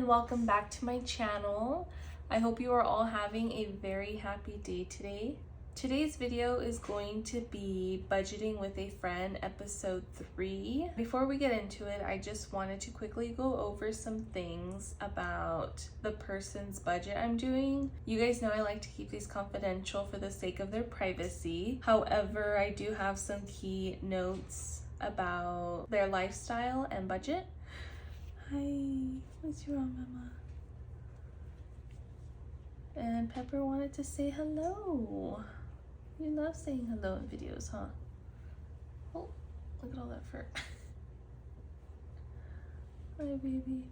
and welcome back to my channel. I hope you are all having a very happy day today. Today's video is going to be Budgeting with a Friend episode 3. Before we get into it, I just wanted to quickly go over some things about the person's budget I'm doing. You guys know I like to keep these confidential for the sake of their privacy. However, I do have some key notes about their lifestyle and budget. Hi, what's wrong, Mama? And Pepper wanted to say hello. You love saying hello in videos, huh? Oh, look at all that fur. Hi, baby.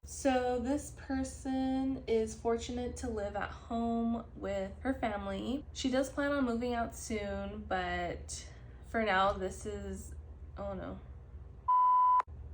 So this person is fortunate to live at home with her family. She does plan on moving out soon, but for now, this is, oh no.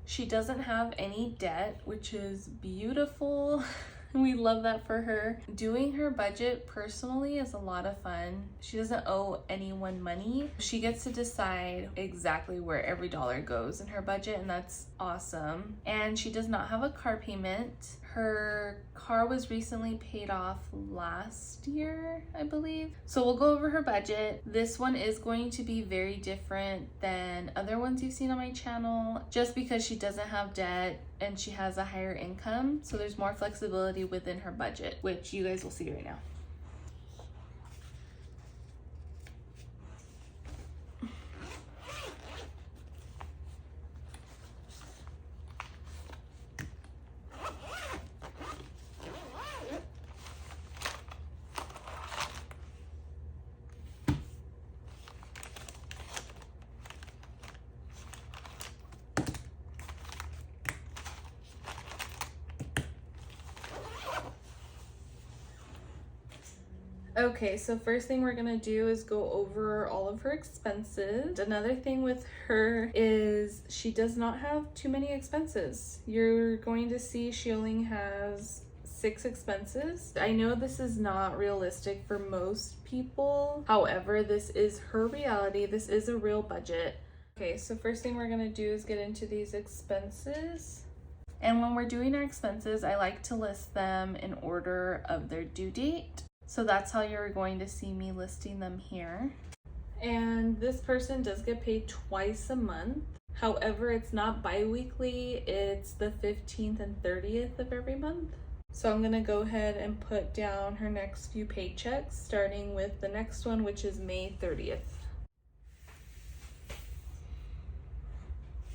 She doesn't have any debt, which is beautiful. We love that for her. Doing her budget personally is a lot of fun. She doesn't owe anyone money. She gets to decide exactly where every dollar goes in her budget, and that's awesome. And she does not have a car payment. Her car was recently paid off last year, I believe. So we'll go over her budget. This one is going to be very different than other ones you've seen on my channel, just because she doesn't have debt and she has a higher income. So there's more flexibility within her budget, which you guys will see right now. Okay, so first thing we're gonna do is go over all of her expenses. Another thing with her is she does not have too many expenses. You're going to see she only has 6 expenses. I know this is not realistic for most people. However, this is her reality. This is a real budget. Okay, so first thing we're gonna do is get into these expenses. And when we're doing our expenses, I like to list them in order of their due date. So that's how you're going to see me listing them here. And this person does get paid twice a month. However, it's not bi-weekly, it's the 15th and 30th of every month. So I'm gonna go ahead and put down her next few paychecks, starting with the next one, which is May 30th.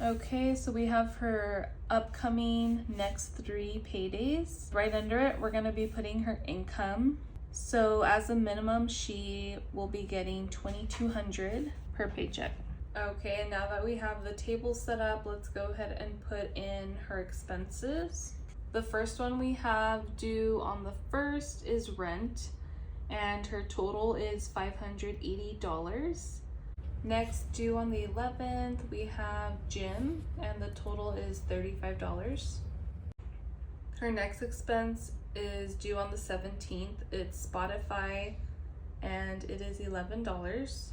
Okay, so we have her upcoming next 3 paydays. Right under it, we're gonna be putting her income. So as a minimum, she will be getting $2,200 per paycheck. Okay, now that we have the table set up, let's go ahead and put in her expenses. The first one we have due on the 1st is rent, and her total is $580. Next, due on the 11th, we have gym, and the total is $35. Her next expense is due on the 17th. It's Spotify, and it is $11.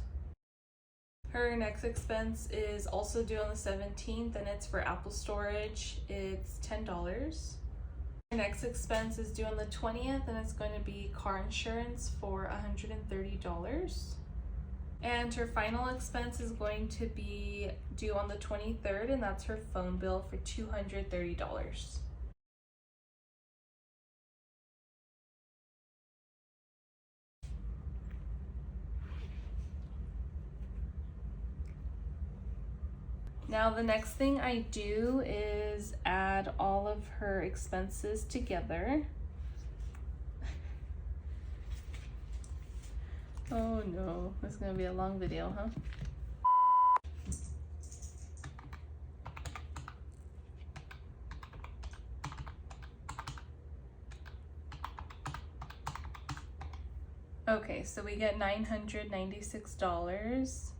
Her next expense is also due on the 17th, and it's for Apple storage. It's $10. Her next expense is due on the 20th, and it's going to be car insurance for $130. And her final expense is going to be due on the 23rd, and that's her phone bill for $230. Now the next thing I do is add all of her expenses together. Oh no, this is gonna be a long video, huh? Okay, so we get $996,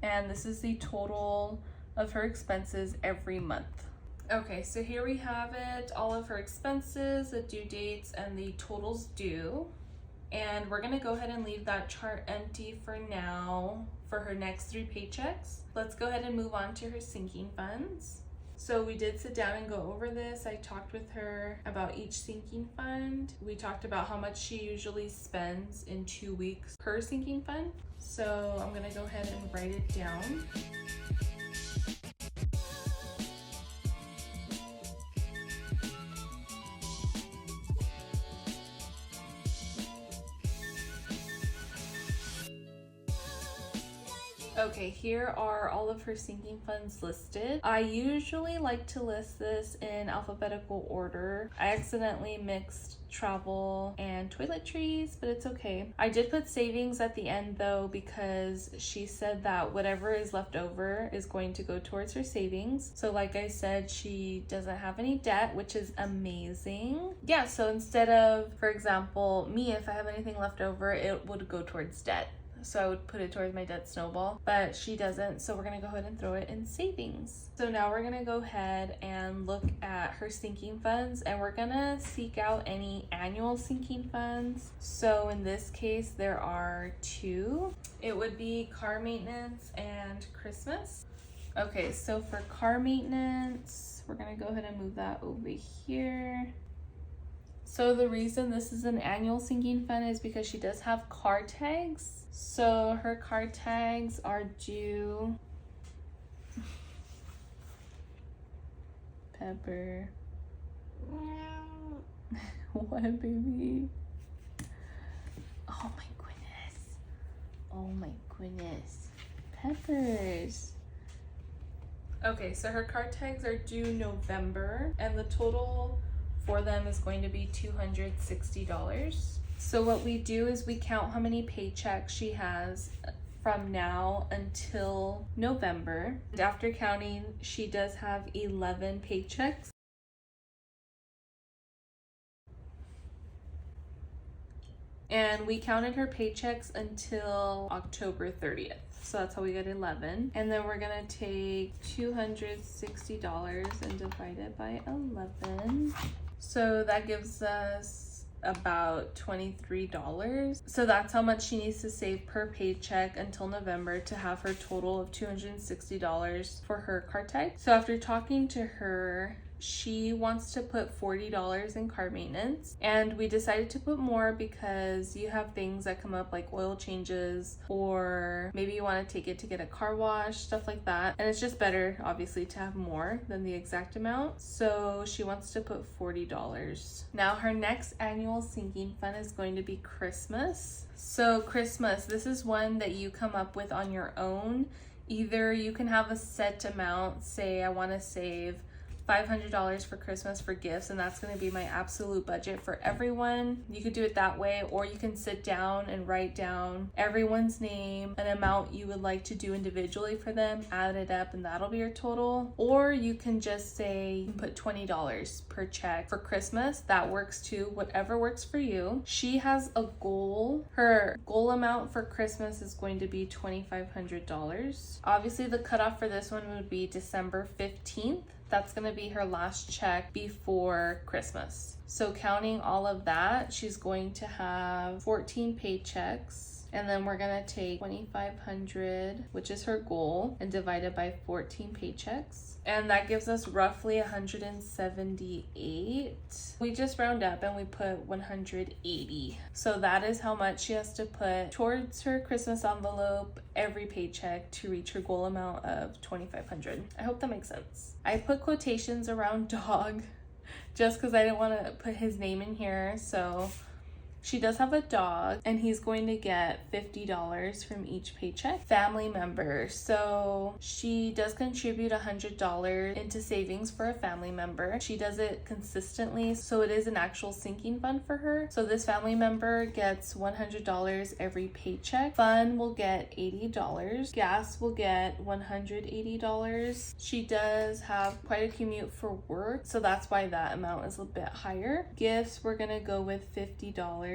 and this is the total of her expenses every month. Okay, so here we have it, all of her expenses, the due dates, and the totals due. And we're gonna go ahead and leave that chart empty for now for her next 3 paychecks. Let's go ahead and move on to her sinking funds. So we did sit down and go over this. I talked with her about each sinking fund. We talked about how much she usually spends in 2 weeks per sinking fund. So I'm gonna go ahead and write it down. Okay, here are all of her sinking funds listed. I usually like to list this in alphabetical order. I accidentally mixed travel and toiletries, but it's okay. I did put savings at the end though, because she said that whatever is left over is going to go towards her savings. So like I said, she doesn't have any debt, which is amazing. Yeah, so instead of, for example, me, if I have anything left over, it would go towards debt. So I would put it towards my debt snowball, but she doesn't. So we're gonna go ahead and throw it in savings. So now we're gonna go ahead and look at her sinking funds, and we're gonna seek out any annual sinking funds. So in this case, there are 2. It would be car maintenance and Christmas. Okay, so for car maintenance, we're gonna go ahead and move that over here. So the reason this is an annual sinking fund is because she does have car tags. So her car tags are due. Pepper. What, baby? Oh my goodness. Oh my goodness. Peppers. Okay, so her car tags are due November, and the total for them is going to be $260. So what we do is we count how many paychecks she has from now until November. And after counting, she does have 11 paychecks. And we counted her paychecks until October 30th. So that's how we got 11. And then we're gonna take $260 and divide it by 11. So that gives us about $23. So that's how much she needs to save per paycheck until November to have her total of $260 for her car tag. So after talking to her, she wants to put $40 in car maintenance, and we decided to put more because you have things that come up like oil changes, or maybe you want to take it to get a car wash, stuff like that, and it's just better obviously to have more than the exact amount. So she wants to put $40. Now her next annual sinking fund is going to be Christmas. So Christmas, this is one that you come up with on your own. Either you can have a set amount, say I want to save $500 for Christmas for gifts, and that's going to be my absolute budget for everyone. You could do it that way, or you can sit down and write down everyone's name, an amount you would like to do individually for them, add it up, and that'll be your total. Or you can just say you can put $20 per check for Christmas. That works too, whatever works for you. She has a goal. Her goal amount for Christmas is going to be $2,500. Obviously the cutoff for this one would be December 15th. That's gonna be her last check before Christmas. So counting all of that, she's going to have 14 paychecks. And then we're gonna take $2,500, which is her goal, and divide it by 14 paychecks. And that gives us roughly 178. We just round up and we put 180. So that is how much she has to put towards her Christmas envelope every paycheck to reach her goal amount of $2,500. I hope that makes sense. I put quotations around dog just because I didn't want to put his name in here. So she does have a dog, and he's going to get $50 from each paycheck. Family member. So she does contribute $100 into savings for a family member. She does it consistently, so it is an actual sinking fund for her. So this family member gets $100 every paycheck. Fun will get $80. Gas will get $180. She does have quite a commute for work, so that's why that amount is a bit higher. Gifts, we're gonna go with $50.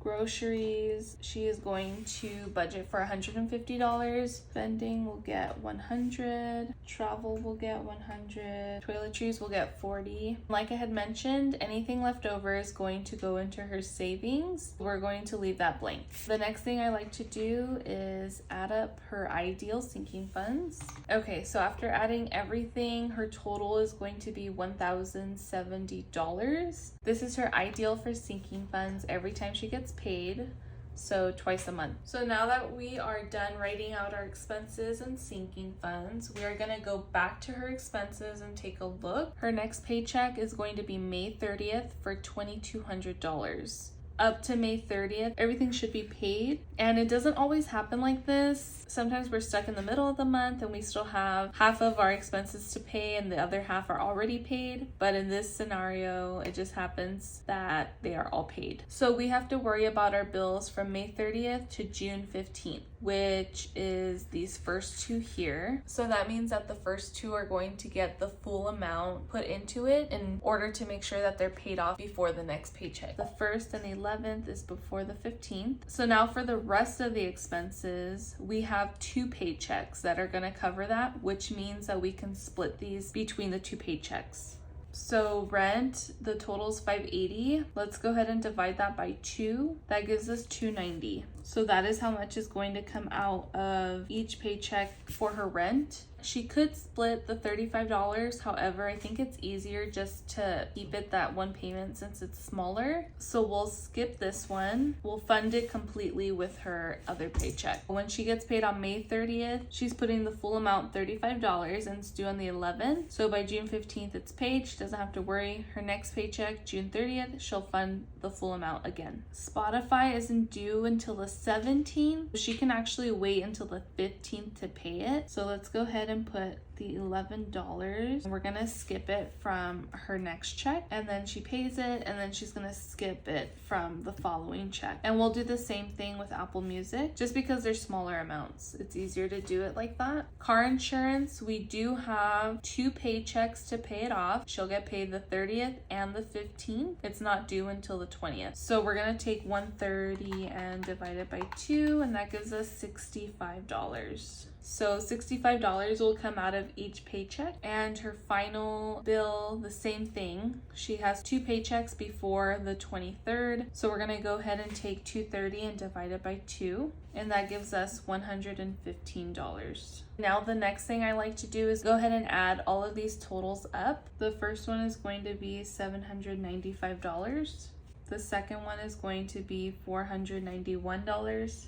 Groceries, she is going to budget for $150. Spending will get $100. Travel will get $100. Toiletries will get $40. Like I had mentioned, anything left over is going to go into her savings. We're going to leave that blank. The next thing I like to do is add up her ideal sinking funds. Okay, so after adding everything, her total is going to be $1,070. This is her ideal for sinking funds every time she gets paid, so twice a month. So now that we are done writing out our expenses and sinking funds, we are going to go back to her expenses and take a look. Her next paycheck is going to be May 30th for $2,200. Up to May 30th, everything should be paid, and it doesn't always happen like this. Sometimes we're stuck in the middle of the month and we still have half of our expenses to pay and the other half are already paid, but in this scenario it just happens that they are all paid. So we have to worry about our bills from May 30th to June 15th, which is these first two here. So that means that the first two are going to get the full amount put into it in order to make sure that they're paid off before the next paycheck. The 1st and the 11th is before the 15th. So now for the rest of the expenses, we have 2 paychecks that are going to cover that, which means that we can split these between the 2 paychecks. So rent, the total is $580. Let's go ahead and divide that by 2. That gives us $290. So that is how much is going to come out of each paycheck for her rent. She could split the $35. However, I think it's easier just to keep it that one payment since it's smaller. So we'll skip this one. We'll fund it completely with her other paycheck. When she gets paid on May 30th, she's putting the full amount, $35, and it's due on the 11th. So by June 15th, it's paid. She doesn't have to worry. Her next paycheck, June 30th, she'll fund the full amount again. Spotify isn't due until the 17th. She can actually wait until the 15th to pay it. So let's go ahead and put the $11. We're gonna skip it from her next check, and then she pays it, and then she's gonna skip it from the following check. And we'll do the same thing with Apple Music, just because they're smaller amounts. It's easier to do it like that. Car insurance, we do have 2 paychecks to pay it off. She'll get paid the 30th and the 15th. It's not due until the 20th. So we're gonna take $130 and divide it by 2, and that gives us $65. So $65 will come out of each paycheck, and her final bill, the same thing. She has 2 paychecks before the 23rd. So we're gonna go ahead and take $230 and divide it by 2, and that gives us $115. Now the next thing I like to do is go ahead and add all of these totals up. The first one is going to be $795. The second one is going to be $491.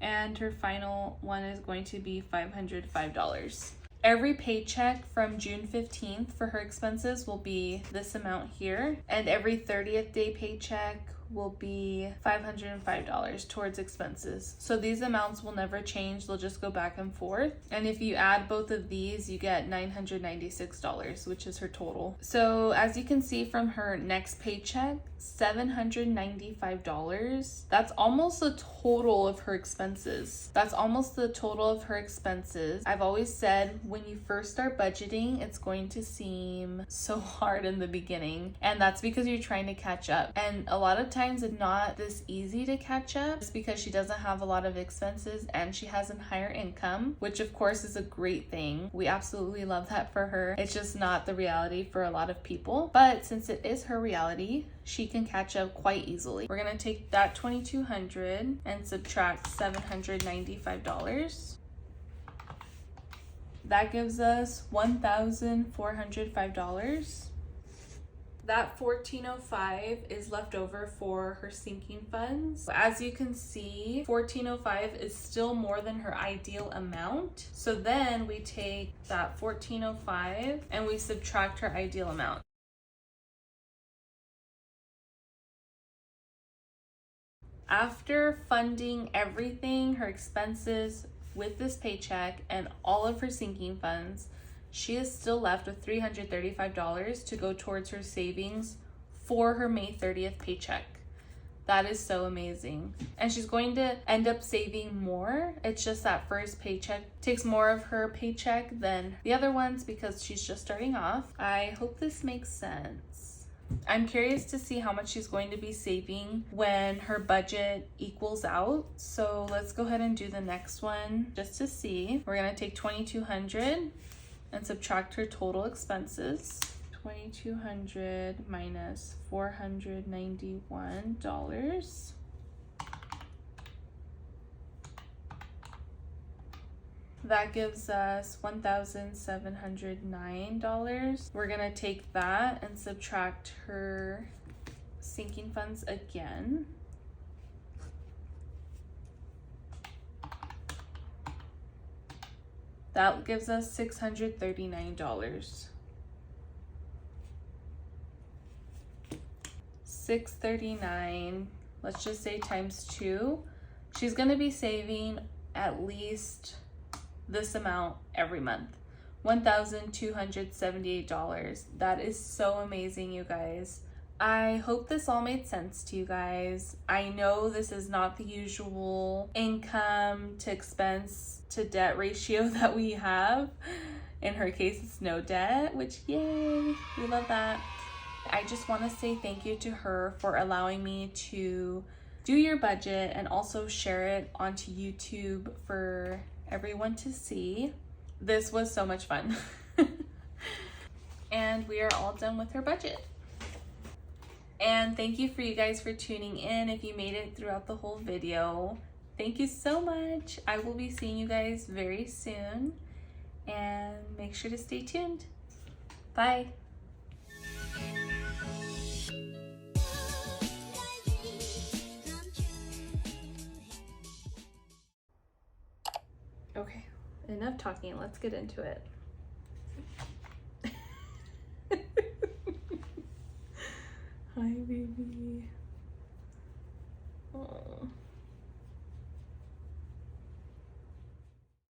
And her final one is going to be $505. Every paycheck from June 15th for her expenses will be this amount here, and every 30th day paycheck will be $505 towards expenses. So these amounts will never change, they'll just go back and forth. And if you add both of these, you get $996, which is her total. So as you can see from her next paycheck, $795. That's almost the total of her expenses. I've always said when you first start budgeting, it's going to seem so hard in the beginning, and that's because you're trying to catch up. And a lot of times it's not this easy to catch up. It's because she doesn't have a lot of expenses and she has a higher income, which of course is a great thing. We absolutely love that for her. It's just not the reality for a lot of people. But since it is her reality, she can catch up quite easily. We're gonna take that $2,200 and subtract $795. That gives us $1,405. That $1,405 is left over for her sinking funds. As you can see, $1,405 is still more than her ideal amount. So then we take that $1,405 and we subtract her ideal amount. After funding everything, her expenses with this paycheck and all of her sinking funds, she is still left with $335 to go towards her savings for her May 30th paycheck. That is so amazing. And she's going to end up saving more. It's just that first paycheck takes more of her paycheck than the other ones because she's just starting off. I hope this makes sense. I'm curious to see how much she's going to be saving when her budget equals out. So let's go ahead and do the next one just to see. We're gonna take $2,200 and subtract her total expenses. $2,200 minus $491. That gives us $1,709. We're gonna take that and subtract her sinking funds again. That gives us $639. $639, let's just say times 2. She's gonna be saving at least this amount every month. $1,278. That is so amazing, you guys. I hope this all made sense to you guys. I know this is not the usual income to expense to debt ratio that we have. In her case, it's no debt, which yay, we love that. I just want to say thank you to her for allowing me to do your budget and also share it onto YouTube for everyone to see. This was so much fun. And we are all done with her budget. And thank you for you guys for tuning in. If you made it throughout the whole video, thank you so much. I will be seeing you guys very soon, and make sure to stay tuned. Bye. Okay, enough talking. Let's get into it. Hi, baby.